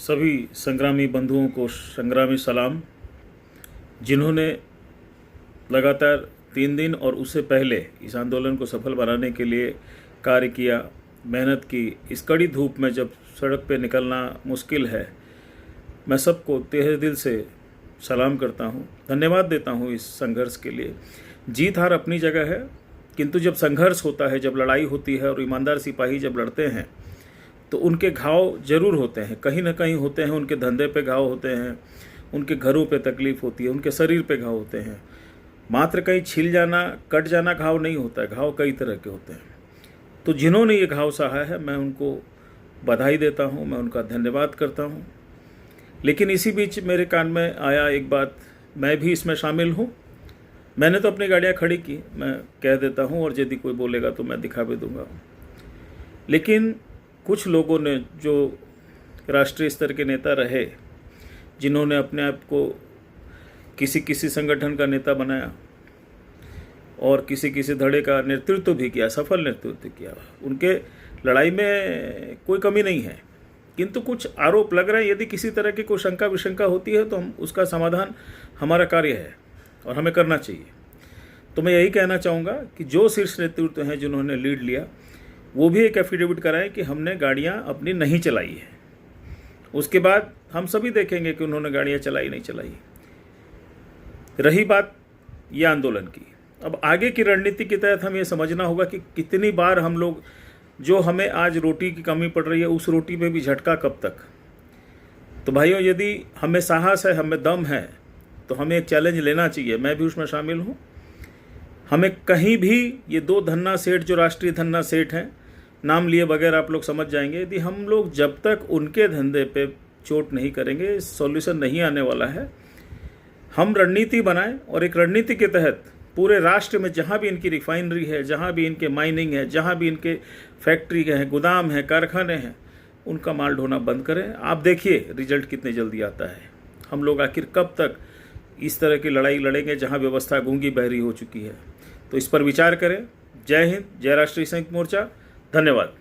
सभी संग्रामी बंधुओं को संग्रामी सलाम, जिन्होंने लगातार 3 दिन और उससे पहले इस आंदोलन को सफल बनाने के लिए कार्य किया, मेहनत की। इस कड़ी धूप में जब सड़क पे निकलना मुश्किल है, मैं सबको तहे दिल से सलाम करता हूँ, धन्यवाद देता हूँ इस संघर्ष के लिए। जीत हार अपनी जगह है, किंतु जब संघर्ष होता है, जब लड़ाई होती है और ईमानदार सिपाही जब लड़ते हैं तो उनके घाव जरूर होते हैं, कहीं ना कहीं होते हैं। उनके धंधे पे घाव होते हैं, उनके घरों पे तकलीफ होती है, उनके शरीर पे घाव होते हैं। मात्र कहीं छिल जाना, कट जाना घाव नहीं होता है, घाव कई तरह के होते हैं। तो जिन्होंने ये घाव सहा है, मैं उनको बधाई देता हूँ, मैं उनका धन्यवाद करता हूँ। लेकिन इसी बीच मेरे कान में आया एक बात, मैं भी इसमें शामिल हूँ। मैंने तो अपनी गाड़ियाँ खड़ी की, मैं कह देता हूँ, और यदि कोई बोलेगा तो मैं दिखा भी दूंगा। लेकिन कुछ लोगों ने, जो राष्ट्रीय स्तर के नेता रहे, जिन्होंने अपने आप को किसी संगठन का नेता बनाया और किसी धड़े का नेतृत्व भी किया, सफल नेतृत्व किया, उनके लड़ाई में कोई कमी नहीं है। किंतु कुछ आरोप लग रहे हैं। यदि किसी तरह की कोई शंका विशंका होती है तो हम उसका समाधान, हमारा कार्य है और हमें करना चाहिए। तो मैं यही कहना चाहूँगा कि जो शीर्ष नेतृत्व हैं, जिन्होंने लीड लिया, वो भी एक एफिडेविट कराएं कि हमने गाड़ियाँ अपनी नहीं चलाई है। उसके बाद हम सभी देखेंगे कि उन्होंने गाड़ियाँ चलाई नहीं चलाई। रही बात ये आंदोलन की, अब आगे की रणनीति के तहत हम ये समझना होगा कि कितनी बार हम लोग, जो हमें आज रोटी की कमी पड़ रही है, उस रोटी में भी झटका कब तक। तो भाइयों, यदि हमें साहस है, हमें दम है, तो हमें एक चैलेंज लेना चाहिए। मैं भी उसमें शामिल हूँ। हमें कहीं भी ये 2 धन्ना सेठ, जो राष्ट्रीय धन्ना सेठ हैं, नाम लिए बगैर आप लोग समझ जाएंगे, यदि हम लोग जब तक उनके धंधे पे चोट नहीं करेंगे, सॉल्यूशन नहीं आने वाला है। हम रणनीति बनाएं और एक रणनीति के तहत पूरे राष्ट्र में जहाँ भी इनकी रिफाइनरी है, जहाँ भी इनके माइनिंग है, जहाँ भी इनके फैक्ट्री हैं, गोदाम हैं, कारखाने हैं, उनका माल ढोना बंद करें। आप देखिए रिजल्ट कितने जल्दी आता है। हम लोग आखिर कब तक इस तरह की लड़ाई लड़ेंगे जहाँ व्यवस्था गूंगी बहरी हो चुकी है। तो इस पर विचार करें। जय हिंद, जय राष्ट्रीय संयुक्त मोर्चा। धन्यवाद।